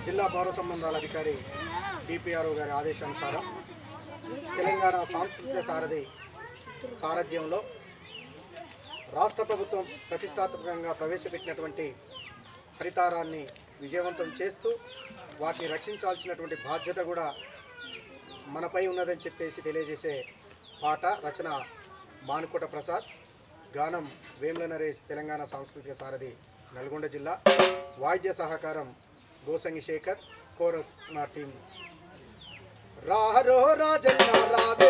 జిల్లా పౌర సంబంధాల అధికారి డిపిఆర్ఓ గారి ఆదేశానుసారం తెలంగాణ సాంస్కృతిక సారథ్యంలో రాష్ట్ర ప్రభుత్వం ప్రతిష్టాత్మకంగా ప్రవేశపెట్టినటువంటి హరితారాన్ని విజయవంతం చేస్తూ వాటిని రక్షించాల్సినటువంటి బాధ్యత కూడా మనపై ఉన్నదని చెప్పేసి తెలియజేసే పాట రచన మానుకోట ప్రసాద్, గానం వేముల నరేష్, తెలంగాణ సాంస్కృతిక సారథి నల్గొండ జిల్లా, వాయిద్య సహకారం గోసంగి శేఖర్, కోరస్ నా టీం. రాహరో రాజన్న రావే